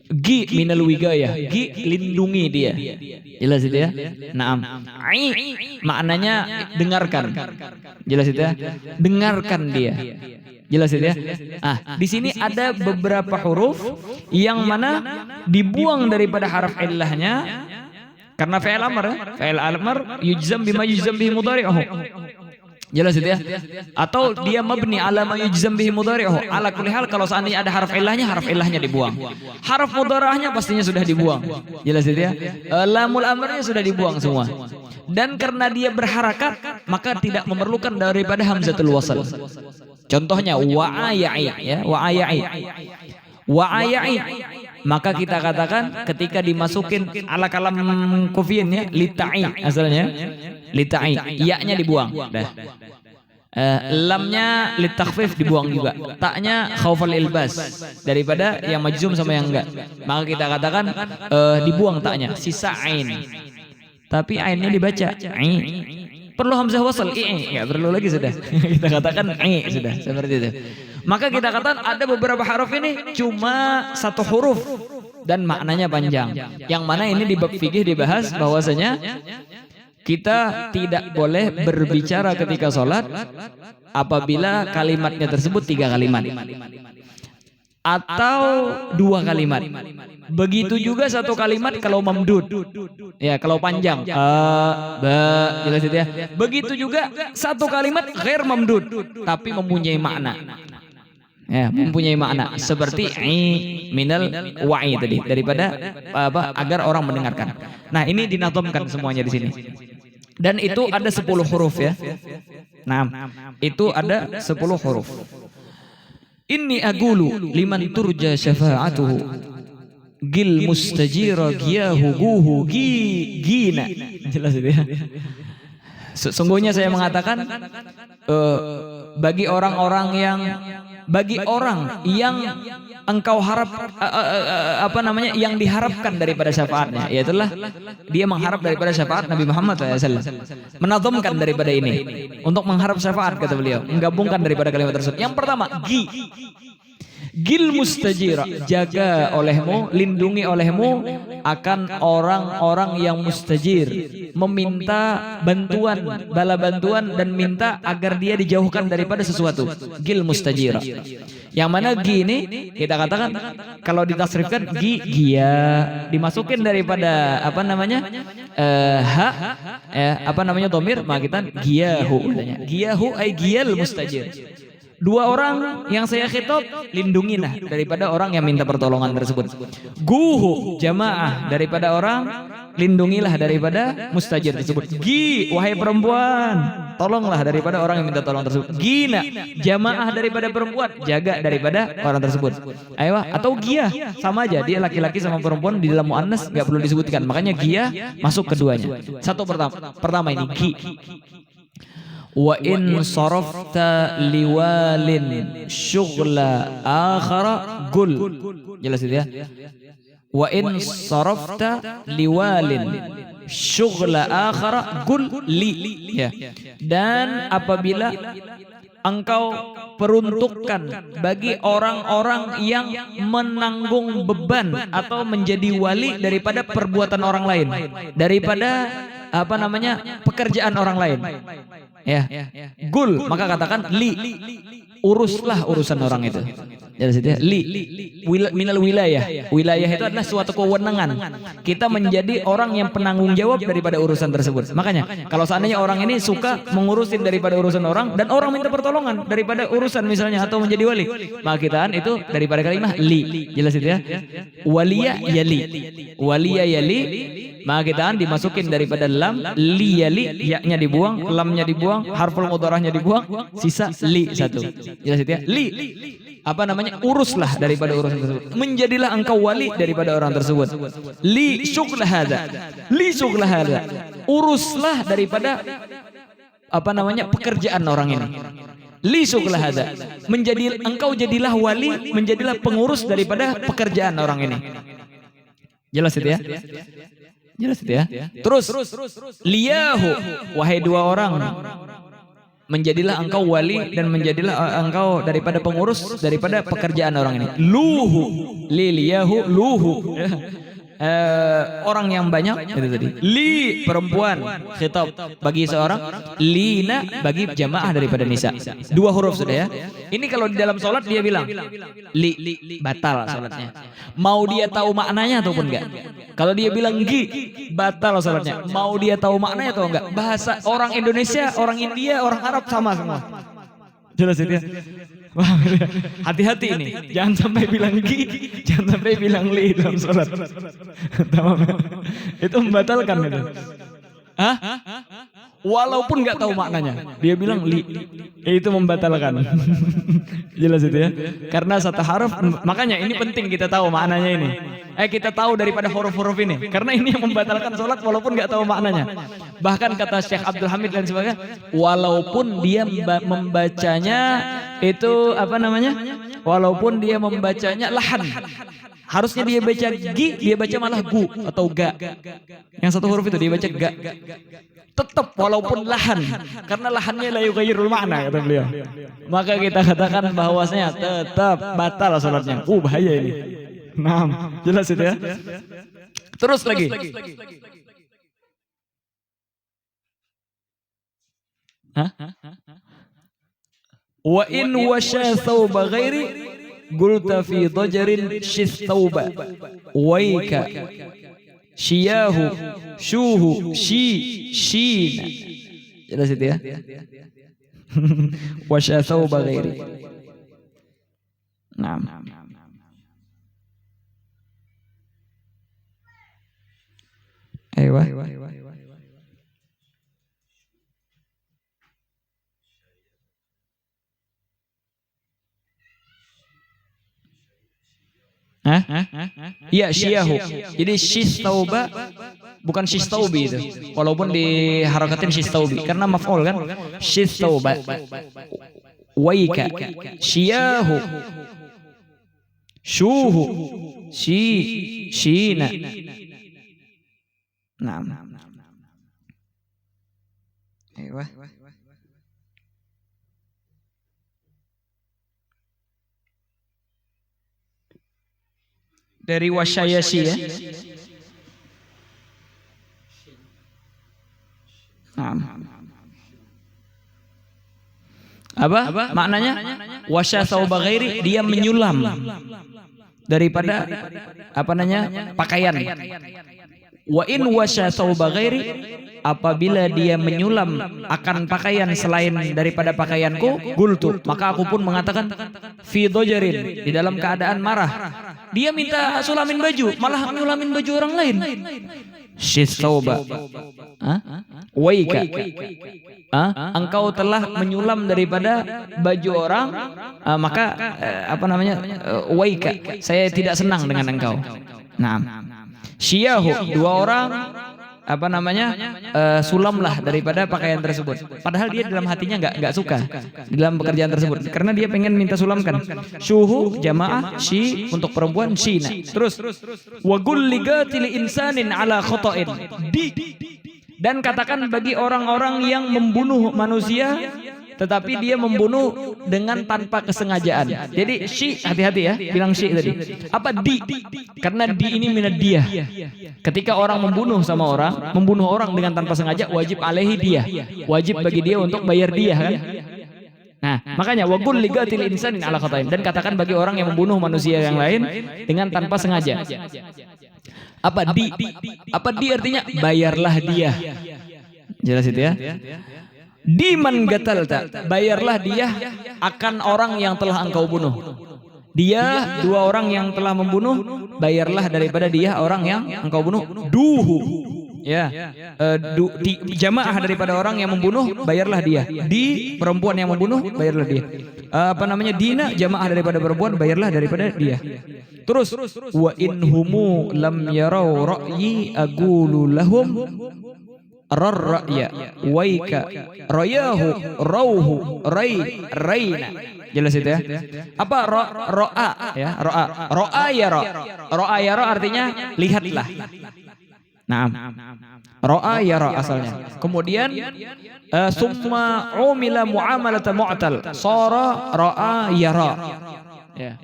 A: Gi minal wigayah, gi lindungi dia. Jelas itu ya? Naam. Ai maknanya dengarkan. Jelas itu ya? Dengarkan dia. Jelas itu ya? Di sini ada beberapa huruf yang mana dibuang daripada haraf illahnya karena fi'il amr. Fi'il amr yujzam bima yujzam bihi mudhari'uhu. Jelas itu ya? Atau dia mabni ala ma yujzam bihi mudhari'uhu. Ala kulli hal kalau seandainya ada harf illahnya dibuang. Harf mudhara'ahnya pastinya sudah dibuang. Jelas itu ya? Lamul amrnya sudah dibuang semua. Dan karena dia berharakat maka tidak memerlukan daripada hamzatul wasl. Contohnya wa'ayai ya, wa'ayai. Wa'ayai. Maka kita katakan ketika dimasukin ala kalam kufiyin ya, lita'i asalnya. Lita'i, ya-nya dibuang. Lamnya litakhfif dibuang juga. Taknya khaufal ilbas daripada yang majzum sama yang enggak. Maka kita katakan dibuang taknya, sisa ain. Tapi ainnya dibaca ai. Perlu hamzah wasl enggak perlu lagi sudah. Kita katakan sudah seperti itu. Maka kita katakan ada beberapa huruf ini cuma satu huruf dan maknanya panjang. Yang mana ini di bab fikih dibahas bahwasanya kita tidak boleh berbicara ketika sholat apabila kalimatnya tersebut 3 kalimat atau 2 kalimat. Begitu juga 1 kalimat kalau mamdud, ya kalau panjang, jelas itu ya. Begitu juga 1 kalimat ghair mamdud tapi mempunyai makna. Ya, mempunyai makna seperti minal wa'i tadi daripada agar orang mendengarkan. Nah, ini dinazamkan semuanya di sini. Dan itu ada 10 huruf ya. Nah, itu ada 10 huruf. Inni agulu liman turja syafa'atuhu gil mustajira giyahu guhu gina. Jelas itu ya. Sesungguhnya saya mengatakan bagi orang yang engkau harap yang diharapkan daripada syafaatnya, yaitulah dia mengharap daripada syafaat Nabi Muhammad SAW. Menazamkan daripada ini untuk mengharap syafaat kata beliau, menggabungkan daripada kalimat tersebut. Yang pertama Gil mustajira, jaga olehmu, lindungi olehmu akan orang-orang yang mustajir, meminta bantuan, bala bantuan dan minta agar dia dijauhkan daripada sesuatu. Gil mustajira. Yang mana gi ini kita katakan kalau ditasrifkan gia dimasukin daripada apa namanya apa namanya domir, maka kita giyahu. Giyahu ay giyal mustajir. Dua orang yang saya khitab, lindungilah daripada orang yang minta pertolongan tersebut. Guhu, jamaah daripada orang, lindungilah daripada mustajir tersebut. Gi, wahai perempuan, tolonglah daripada orang yang minta tolong tersebut. Gina, jamaah daripada perempuan, jaga daripada orang tersebut. Ayo, atau gia, sama aja, dia laki-laki sama perempuan di dalam muannas nggak perlu disebutkan. Makanya gia masuk keduanya. Satu pertama ini gi. Wa in sarafta liwalin syughla akhara gul. Jelas itu ya. Wa in sarafta liwalin syughla akhara gul li. Ya. Dan apabila engkau peruntukkan bagi orang-orang yang menanggung beban atau menjadi wali daripada perbuatan orang lain, daripada apa namanya pekerjaan orang lain, ya, gul, maka katakan li, uruslah urusan orang itu. Dari situ ya, li, minal wilayah. Wilayah itu adalah suatu kewenangan. Kita menjadi orang yang penanggung jawab daripada urusan tersebut. Makanya kalau seandainya orang ini suka mengurusin daripada urusan orang dan orang minta pertolongan daripada urusan misalnya atau menjadi wali, maka kitaan itu daripada kalimat li. Jelas itu ya. Waliya yali. Waliya yali, maka kitaan dimasukin daripada lam, li yali, ya-nya dibuang, lamnya dibuang, harful mudharahnya dibuang, sisa li satu. Jelas itu ya. Li. Apa namanya, uruslah daripada urusan tersebut, menjadilah engkau wali daripada orang tersebut. Li syughla hadza, li syughla hadza, uruslah daripada apa namanya pekerjaan orang ini. Li syughla hadza, menjadi engkau jadilah wali, menjadilah pengurus daripada pekerjaan orang ini. Jelas itu ya. Jelas itu ya. Terus liyahu, wahai dua orang, menjadilah engkau wali dan menjadilah engkau daripada pengurus daripada pekerjaan orang ini. Luhu, liliyahu, luhu, orang yang banyak itu tadi. Li, perempuan, khitab bagi seorang, lina bagi jamaah daripada nisa. Dua huruf sudah ya. Ini kalau di dalam sholat dia bilang li, batal sholatnya. Mau dia tahu maknanya ataupun enggak. Kalau dia bilang gi, batal sholatnya. Mau dia tahu maknanya atau enggak. Bahasa orang Indonesia, orang India, orang Arab sama semua. Jelas itu ya. Hati-hati ini, jangan sampai bilang gi, jangan sampai bilang li dalam sholat. Itu membatalkan itu. Hah? Walaupun nggak tahu maknanya, dia bilang li, itu membatalkan. Jelas itu ya. Karena satu huruf, makanya ini penting kita tahu maknanya ini. Kita tahu daripada huruf-huruf ini, karena ini yang membatalkan sholat walaupun nggak tahu maknanya. Bahkan kata Syekh Abdul Hamid dan sebagainya, walaupun dia membacanya itu apa namanya? Walaupun dia membacanya lahan, harusnya dia baca gi, dia baca malah gu atau ga. Yang satu huruf itu dia baca ga. Tetap walaupun lahan, karena lahannya la yughayyirul makna kata beliau. Maka kita katakan bahwasanya tetap batal sholatnya. Bahaya ini. Nah, jelas itu ya. Terus lagi. Hah? Wa in washa thawba ghairi qulta fi dajarin shith thawba waika shiyahu shuhu shina. Jelas itu ya. Washa thawba ghairi. Nah. Ayo. Iya, syiahu. Jadi shistauba bukan shistaubi itu. Walaupun diharakatin shistaubi karena maf'ul kan. Shistauba. Waika. Syiahu. Shuhu. Shina. Nah. Ayo. dari wasyayasi ya. Nah. Apa maknanya? Wasya thawba ghairi, dia menyulam daripada apa namanya pakaian. Wa in wasya thawba ghairi, apabila dia menyulam akan pakaian selain daripada pakaianku, gultu, maka aku pun mengatakan fi dhajarin, di dalam keadaan marah. Dia minta sulamin baju, malah nyulamin baju orang lain. Syithauba, waika, engkau telah menyulam daripada baju orang, maka apa namanya, waika, saya tidak senang dengan engkau. Nah, syiyahu, dua orang apa namanya, sulamlah daripada pakaian tersebut. Padahal dia dalam hatinya nggak suka dalam pekerjaan tersebut, karena dia pengen minta sulamkan. Syuhu jamaah, syi untuk perempuan, syina. Terus wagul ligatil insanin ala khotoin, dan katakan bagi orang-orang yang membunuh manusia tetapi dia membunuh dengan tanpa kesengajaan. Jadi syi, hati-hati ya, bilang syi tadi. Apa di? Karena di ini minad dia. Ketika orang membunuh sama orang, membunuh orang dengan tanpa sengaja, wajib alaihi dia. Wajib bagi dia untuk bayar dia kan? Nah, makanya waqul ligatil insanin ala khatain, dan katakan bagi orang yang membunuh manusia yang lain dengan tanpa sengaja. Apa di? Apa di artinya bayarlah dia. Jelas itu ya? Diman gatalta, bayarlah dia akan orang yang telah engkau bunuh. Dia dua orang yang telah membunuh, bayarlah daripada dia orang yang engkau bunuh. Duhu, ya, jamaah daripada orang yang membunuh, bayarlah dia. Di perempuan yang membunuh, bayarlah dia. Apa namanya, dina, jamaah daripada perempuan, bayarlah daripada dia. Terus wa in humu lam yarau ra'yi aqulu lahum rarra'ya waika rayahu rauhu raina. Jelas itu ya. Apa ro'a ya, ro'a yara artinya lihatlah. Nah, ro'a yara asalnya. Kemudian summa umila muamalata mu'tal sara ro'a yara ya.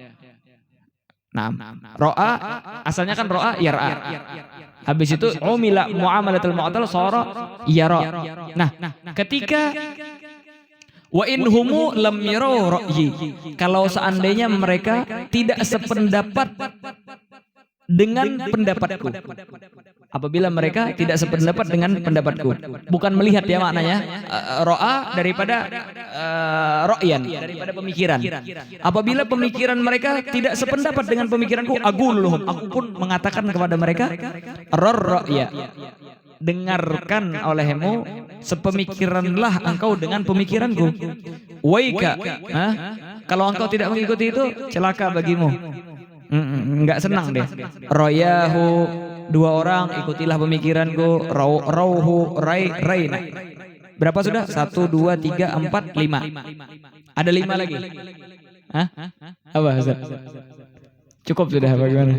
A: Nah, ro'a asalnya kan ro'a yara. Habis itu umila muamalatul mu'tal sara yara. Nah, ketika wa in humu lam yarau ra'yi, kalau seandainya mereka tidak sependapat dengan pendapatku. Apabila mereka tidak sependapat dengan pendapatku, bukan melihat ya maknanya, ro'a daripada ro'yan, daripada pemikiran. Apabila pemikiran mereka tidak sependapat dengan pemikiranku, aguluhum, aku pun mengatakan kepada mereka, rarra'ya, dengarkan olehmu, sepemikiranlah engkau dengan pemikiranku. Waika, kalau engkau tidak mengikuti itu, celaka bagimu. Enggak senang deh. Royahu, dua orang ikutilah pemikiranku. Rauhu raina. Berapa sudah? 1, 2, 3, 4, 5. Ada 5 lagi. Hah? Apa Ustaz? Cukup sudah bagaimana?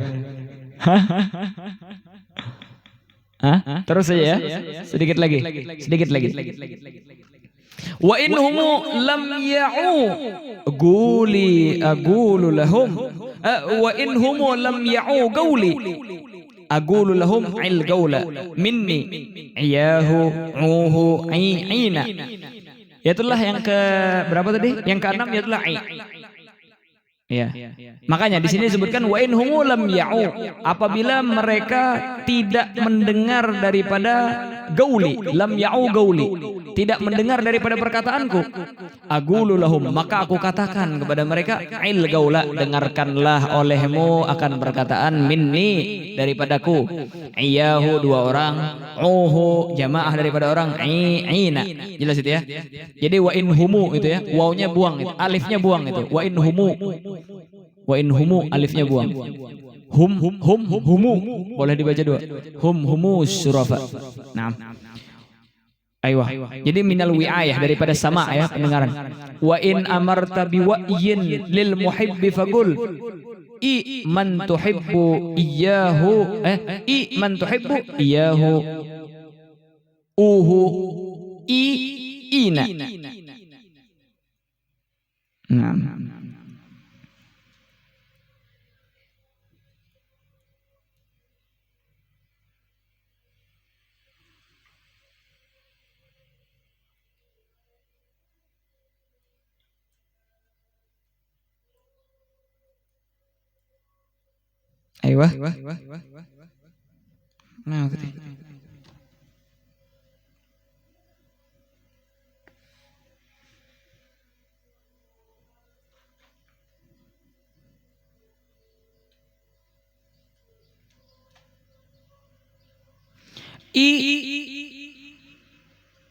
A: Hah? Terus saja ya. Sedikit lagi. Sedikit lagi. Wa in humu lam ya'u guli aqulu lahum wa in humu lam ya'u qawli aqulu lahum il qawla minni iyahu uhu aina. Itulah yang ke berapa tadi? Yang ke-6 itulah ai. Ya. Makanya di sini disebutkan wa in humu lam ya'u, apabila mereka tidak mendengar daripada gauli, lam ya'u gauli, tidak mendengar daripada perkataanku, aqulu lahum, maka aku katakan kepada mereka, il gaula, dengarkanlah olehmu akan perkataan minni, daripadaku, iyahu, dua orang, uhu, jamaah daripada orang, aina. Jelas itu ya. Jadi wa in humu itu ya, wawnya buang itu, alifnya buang itu, wa in humu. Wa in humu, alifnya buang. Humu boleh dibaca dua. Humu syurafa. Nah, aywa. Jadi minal wi'ayah, daripada sama ya pendengaran. Wa in amarta biwa'yin lil muhibbi faqul i man tuhibbu iyyahu i man tuhibbu iyyahu uhu ina. Nah. Ayo. Nah,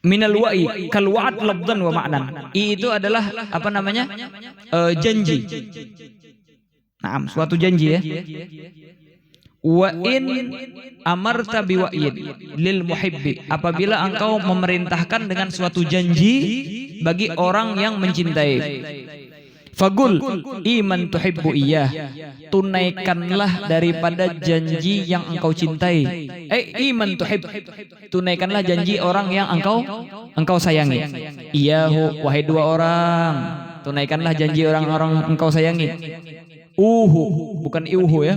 A: minal wa'i kal wa'ad labdan wa ma'nan. Itu adalah apa namanya? Janji. Naam, suatu janji ya. Wa in amarta biwa'id lil muhibbi, apabila engkau memerintahkan dengan suatu janji bagi orang yang mencintai. Fagul iman tuhibbu iyah, tunaikanlah daripada janji yang engkau cintai. Iman tuhib, tunaikanlah janji orang yang engkau sayangi. Iyahu, wahai dua orang, tunaikanlah janji orang-orang engkau sayangi. Bukan iuhu ya,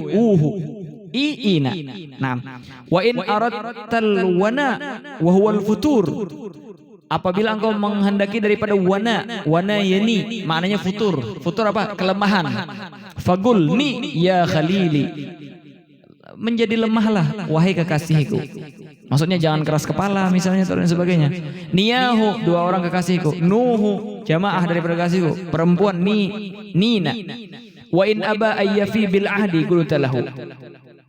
A: i'ina. Nah, wa in aradtal wana wa huwal futur, apabila engkau menghendaki daripada wana yani maknanya futur apa? Kelemahan. Fagulni ya khalili, menjadi lemahlah wahai kekasihku. Maksudnya jangan keras kepala misalnya dan sebagainya. Niyahu, dua orang kekasihku. Nuhu, jamaah daripada kekasihku. Perempuan nina. Wa in aba ayyafi bil ahdi qultalahu,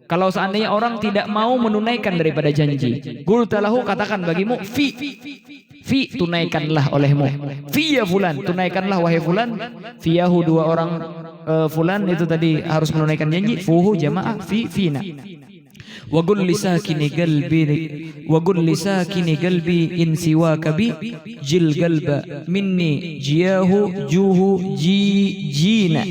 A: kalau seandainya orang tidak mau menunaikan daripada janji, qultalahu, katakan bagimu, fi tunaikanlah olehmu, fi ya fulan, tunaikanlah wahai fulan, fiyahu dua orang fulan itu tadi harus menunaikan janji, fuhu jamaah, fina. Wagul lisakini galbi in siwaka bi jil galba minni jiyahu juhu jina.